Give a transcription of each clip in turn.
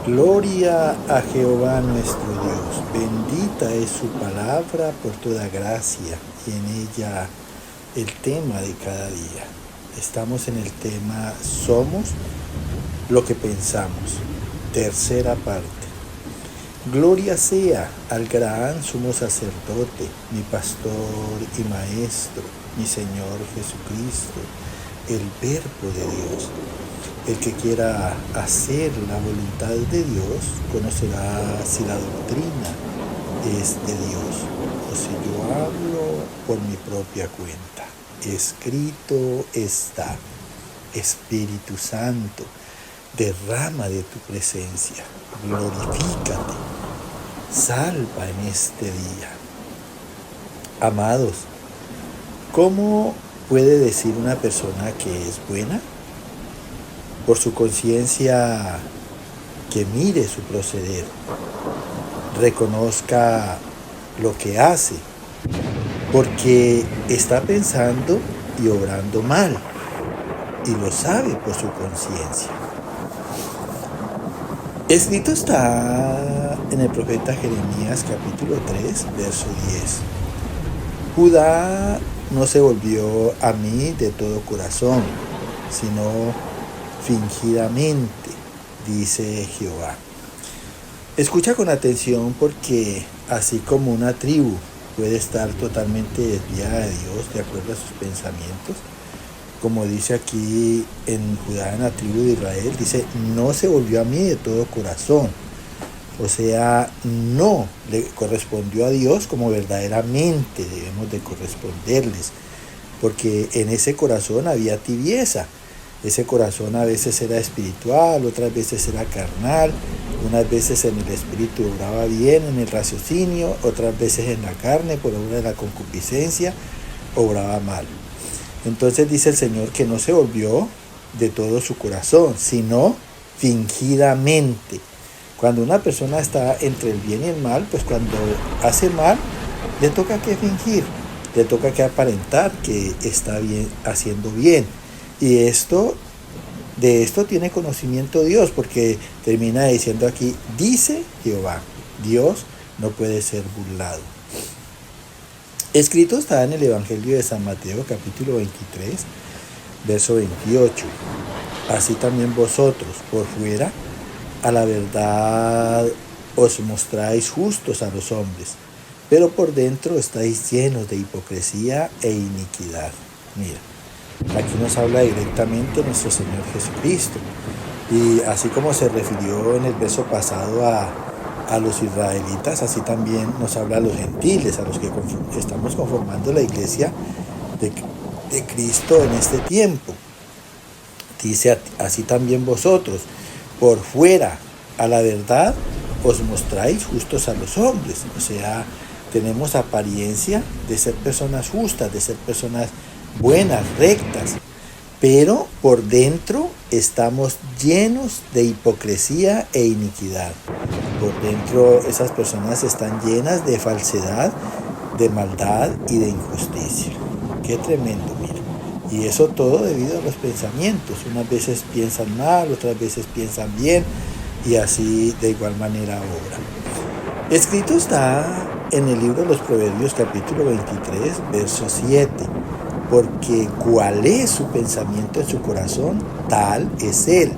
Gloria a Jehová nuestro Dios, bendita es su palabra por toda gracia y en ella el tema de cada día. Estamos en el tema Somos lo que pensamos, tercera parte. Gloria sea al gran sumo sacerdote, mi pastor y maestro, mi Señor Jesucristo, el Verbo de Dios. El que quiera hacer la voluntad de Dios conocerá si la doctrina es de Dios o si yo hablo por mi propia cuenta. Escrito está: Espíritu Santo, derrama de tu presencia, glorifícate, salva en este día. Amados, ¿cómo puede decir una persona que es buena? Por su conciencia, que mire su proceder, reconozca lo que hace, porque está pensando y obrando mal, y lo sabe por su conciencia. Escrito está en el profeta Jeremías capítulo 3, verso 10. Judá no se volvió a mí de todo corazón, sino fingidamente, dice Jehová. Escucha con atención, porque así como una tribu puede estar totalmente desviada de Dios de acuerdo a sus pensamientos, como dice aquí en Judá, en la tribu de Israel, dice: no se volvió a mí de todo corazón. O sea, no le correspondió a Dios como verdaderamente debemos de corresponderles, porque en ese corazón había tibieza. Ese corazón a veces era espiritual, otras veces era carnal, unas veces en el espíritu obraba bien, en el raciocinio, otras veces en la carne, por obra de la concupiscencia, obraba mal. Entonces dice el Señor que no se volvió de todo su corazón, sino fingidamente. Cuando una persona está entre el bien y el mal, pues cuando hace mal, le toca que fingir, le toca que aparentar que está bien, haciendo bien. Y de esto tiene conocimiento Dios, porque termina diciendo aquí: dice Jehová. Dios no puede ser burlado. Escrito está en el Evangelio de San Mateo capítulo 23, verso 28. Así también vosotros, por fuera, a la verdad os mostráis justos a los hombres, pero por dentro estáis llenos de hipocresía e iniquidad. Mira, aquí nos habla directamente nuestro Señor Jesucristo. Y así como se refirió en el verso pasado a los israelitas, así también nos habla a los gentiles, a los que estamos conformando la iglesia de Cristo en este tiempo. Dice: así también vosotros, por fuera, a la verdad os mostráis justos a los hombres. O sea, tenemos apariencia de ser personas justas, de ser personas buenas, rectas, pero por dentro estamos llenos de hipocresía e iniquidad. Por dentro esas personas están llenas de falsedad, de maldad y de injusticia. Qué tremendo, mira. Y eso todo debido a los pensamientos. Unas veces piensan mal, otras veces piensan bien, y así de igual manera obran. Escrito está en el libro de los Proverbios capítulo 23, verso 7. Porque cuál es su pensamiento en su corazón, tal es él.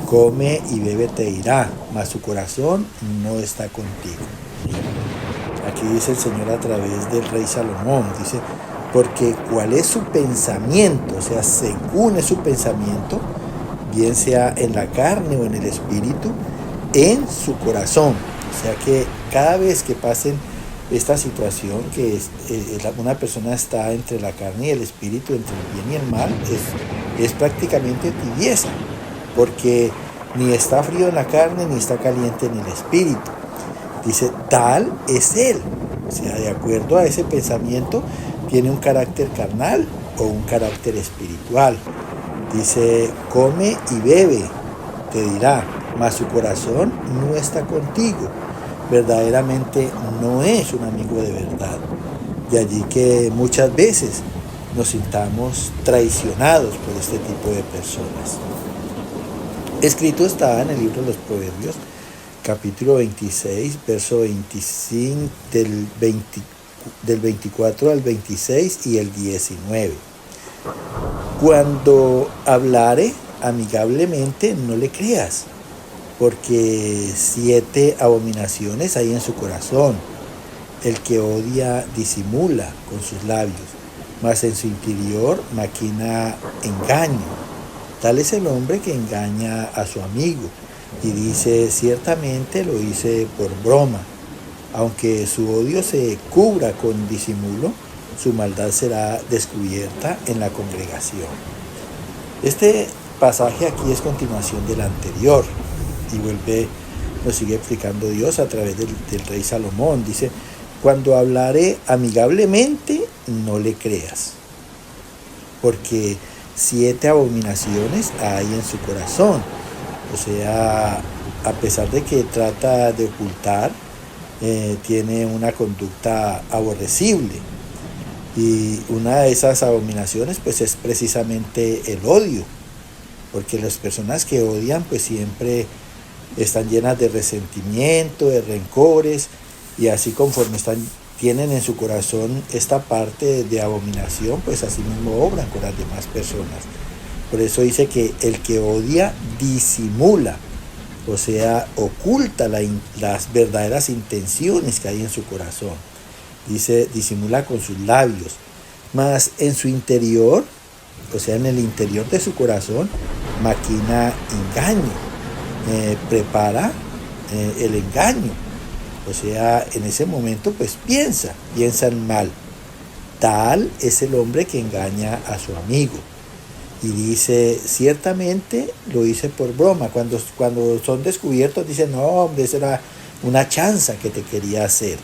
Come y bebe te dirá, mas su corazón no está contigo. Aquí dice el Señor a través del rey Salomón, dice: porque cuál es su pensamiento, o sea, según es su pensamiento, bien sea en la carne o en el espíritu, en su corazón. O sea que cada vez que pasen esta situación, que una persona está entre la carne y el espíritu, entre el bien y el mal, es prácticamente tibieza, porque ni está frío en la carne ni está caliente en el espíritu. Dice: tal es él. O sea, de acuerdo a ese pensamiento, tiene un carácter carnal o un carácter espiritual. Dice: come y bebe, te dirá, mas su corazón no está contigo. Verdaderamente no es un amigo de verdad. De allí que muchas veces nos sintamos traicionados por este tipo de personas. Escrito está en el libro de los Proverbios, capítulo 26, verso 25, del 24 al 26 y el 19. Cuando hablare amigablemente, no le creas, porque 7 abominaciones hay en su corazón. El que odia disimula con sus labios, mas en su interior maquina engaño. Tal es el hombre que engaña a su amigo y dice, ciertamente lo hice por broma. Aunque su odio se cubra con disimulo, su maldad será descubierta en la congregación. Este pasaje aquí es continuación del anterior y nos sigue explicando Dios a través del rey Salomón. Dice, cuando hablare amigablemente, no le creas, porque 7 abominaciones hay en su corazón. O sea, a pesar de que trata de ocultar, tiene una conducta aborrecible. Y una de esas abominaciones pues es precisamente el odio, porque las personas que odian pues siempre están llenas de resentimiento, de rencores, y así conforme tienen en su corazón esta parte de abominación, pues así mismo obran con las demás personas. Por eso dice que el que odia disimula, o sea, oculta las verdaderas intenciones que hay en su corazón. Dice, disimula con sus labios, mas en su interior, o sea, en el interior de su corazón, maquina engaño, prepara el engaño. O sea, en ese momento pues piensan mal. Tal es el hombre que engaña a su amigo. Y dice, ciertamente lo hice por broma. Cuando son descubiertos dicen, no hombre, esa era una chanza que te quería hacer.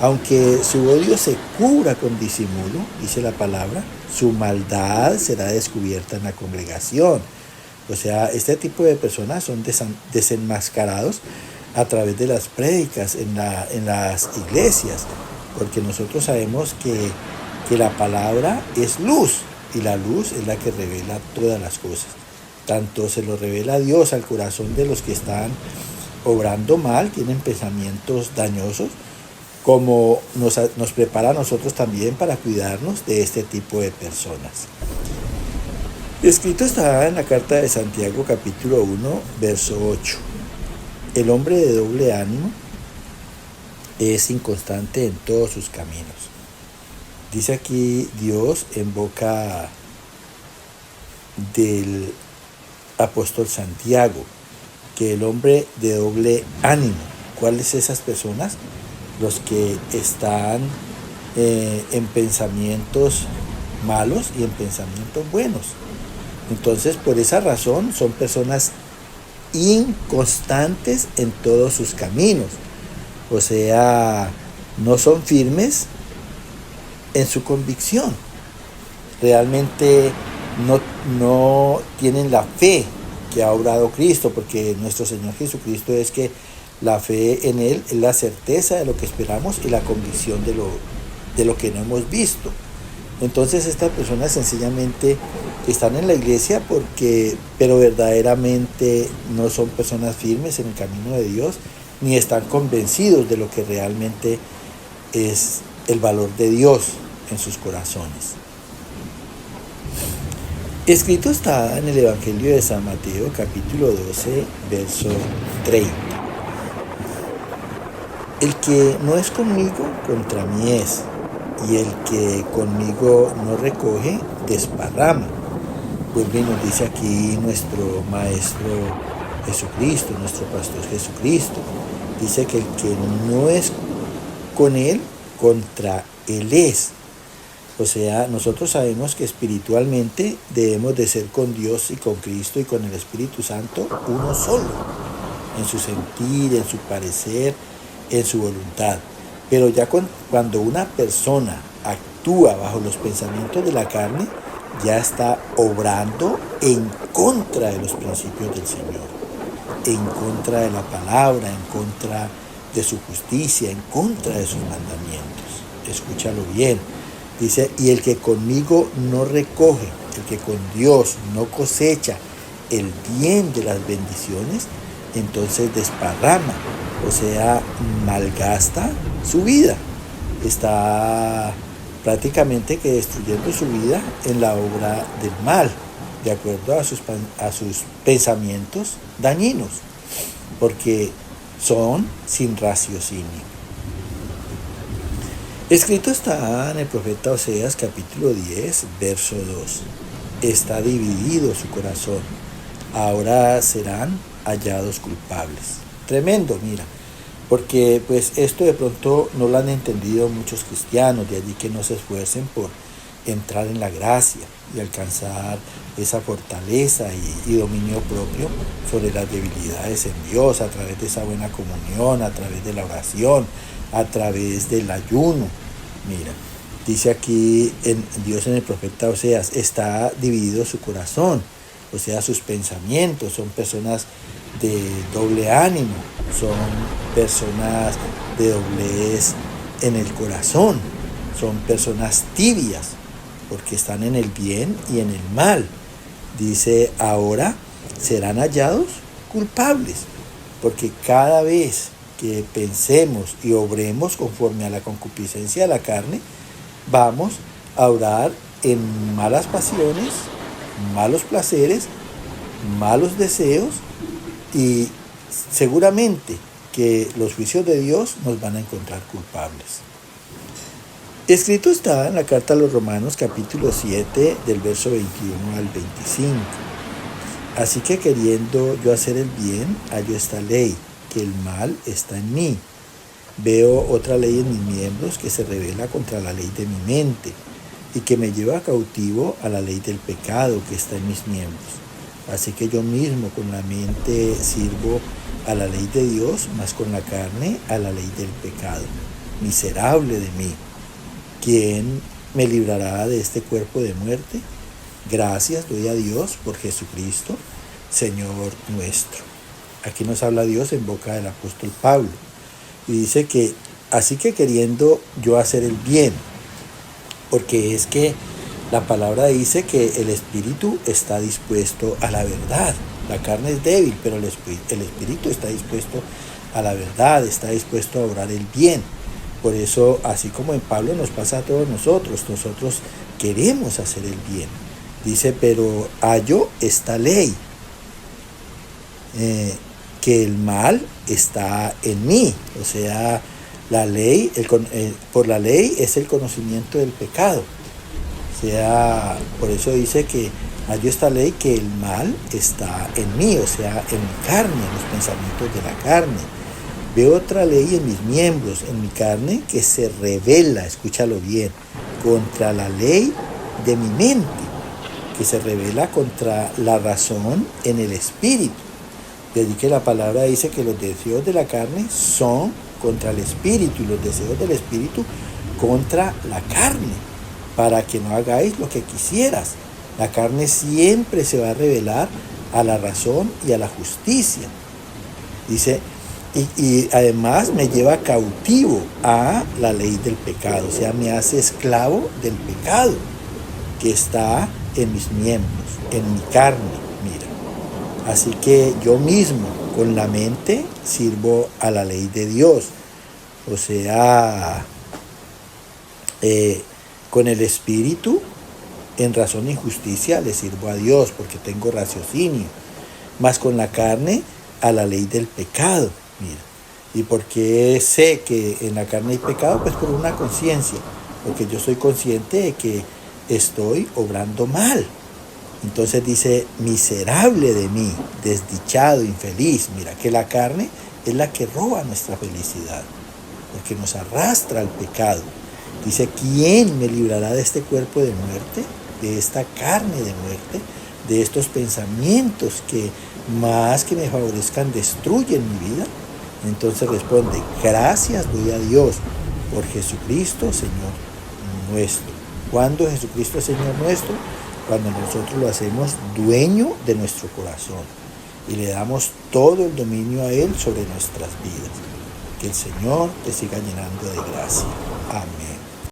Aunque su odio se cubra con disimulo, dice la palabra, su maldad será descubierta en la congregación. O sea, este tipo de personas son desenmascarados a través de las prédicas en las iglesias, porque nosotros sabemos que la palabra es luz, y la luz es la que revela todas las cosas. Tanto se lo revela Dios al corazón de los que están obrando mal, tienen pensamientos dañosos, como nos prepara a nosotros también para cuidarnos de este tipo de personas. Escrito está en la carta de Santiago capítulo 1, verso 8. El hombre de doble ánimo es inconstante en todos sus caminos. Dice aquí Dios en boca del apóstol Santiago, que el hombre de doble ánimo, ¿cuáles esas personas? Los que están en pensamientos malos y en pensamientos buenos. Entonces, por esa razón, son personas inconstantes en todos sus caminos. O sea, no son firmes en su convicción. Realmente no tienen la fe que ha obrado Cristo, porque nuestro Señor Jesucristo es que la fe en Él es la certeza de lo que esperamos y la convicción de lo que no hemos visto. Entonces estas personas sencillamente están en la iglesia pero verdaderamente no son personas firmes en el camino de Dios, ni están convencidos de lo que realmente es el valor de Dios en sus corazones. Escrito está en el Evangelio de San Mateo, capítulo 12, verso 30. El que no es conmigo, contra mí es, y el que conmigo no recoge, desparrama. Pues bien, nos dice aquí nuestro Maestro Jesucristo, nuestro Pastor Jesucristo. Dice que el que no es con Él, contra Él es. O sea, nosotros sabemos que espiritualmente debemos de ser con Dios y con Cristo y con el Espíritu Santo uno solo, en su sentir, en su parecer, en su voluntad. Pero ya cuando una persona actúa bajo los pensamientos de la carne, ya está obrando en contra de los principios del Señor, en contra de la palabra, en contra de su justicia, en contra de sus mandamientos. Escúchalo bien. Dice, y el que conmigo no recoge, el que con Dios no cosecha el bien de las bendiciones, entonces desparrama, o sea, malgasta su vida. Está prácticamente que destruyendo su vida en la obra del mal, de acuerdo a sus pensamientos dañinos, porque son sin raciocinio. Escrito está en el profeta Oseas capítulo 10, verso 2. Está dividido su corazón, ahora serán hallados culpables. Tremendo, mira, porque pues esto de pronto no lo han entendido muchos cristianos, de allí que no se esfuercen por entrar en la gracia y alcanzar esa fortaleza y dominio propio sobre las debilidades en Dios, a través de esa buena comunión, a través de la oración, a través del ayuno. Mira, dice aquí Dios en el profeta Oseas, está dividido su corazón, o sea, sus pensamientos. Son personas de doble ánimo, son personas de doblez en el corazón, son personas tibias, porque están en el bien y en el mal. Dice, ahora serán hallados culpables, porque cada vez que pensemos y obremos conforme a la concupiscencia de la carne, vamos a obrar en malas pasiones, malos placeres, malos deseos, y seguramente que los juicios de Dios nos van a encontrar culpables. Escrito está en la carta a los Romanos capítulo 7 del verso 21 al 25. Así que queriendo yo hacer el bien, hallo esta ley, que el mal está en mí. Veo otra ley en mis miembros que se revela contra la ley de mi mente y que me lleva cautivo a la ley del pecado que está en mis miembros. Así que yo mismo con la mente sirvo a la ley de Dios, mas con la carne a la ley del pecado. Miserable de mí, ¿quién me librará de este cuerpo de muerte? Gracias doy a Dios por Jesucristo, Señor nuestro. Aquí nos habla Dios en boca del apóstol Pablo. Y dice que, así que queriendo yo hacer el bien, porque es que la palabra dice que el espíritu está dispuesto a la verdad. La carne es débil, pero el espíritu está dispuesto a la verdad, está dispuesto a obrar el bien. Por eso, así como en Pablo nos pasa a todos nosotros queremos hacer el bien. Dice, pero hallo esta ley, que el mal está en mí. O sea, la ley, por la ley es el conocimiento del pecado. O sea, por eso dice que hallo esta ley, que el mal está en mí, o sea, en mi carne, en los pensamientos de la carne. Veo otra ley en mis miembros, en mi carne, que se revela, escúchalo bien, contra la ley de mi mente, que se revela contra la razón en el espíritu. Desde que la palabra dice que los deseos de la carne son contra el espíritu y los deseos del espíritu contra la carne, para que no hagáis lo que quisieras. La carne siempre se va a revelar a la razón y a la justicia. Dice, y además me lleva cautivo a la ley del pecado, o sea, me hace esclavo del pecado que está en mis miembros, en mi carne, mira. Así que yo mismo con la mente sirvo a la ley de Dios, o sea, con el espíritu en razón y justicia le sirvo a Dios porque tengo raciocinio, mas con la carne a la ley del pecado, mira. ¿Y por qué sé que en la carne hay pecado? Pues por una conciencia, porque yo soy consciente de que estoy obrando mal. Entonces dice, miserable de mí, desdichado, infeliz. Mira que la carne es la que roba nuestra felicidad, porque nos arrastra al pecado. Dice, ¿quién me librará de este cuerpo de muerte, de esta carne de muerte, de estos pensamientos que más que me favorezcan destruyen mi vida? Entonces responde, gracias doy a Dios por Jesucristo, Señor nuestro. ¿Cuándo Jesucristo es Señor nuestro? Cuando nosotros lo hacemos dueño de nuestro corazón y le damos todo el dominio a Él sobre nuestras vidas. Que el Señor te siga llenando de gracia. Amén.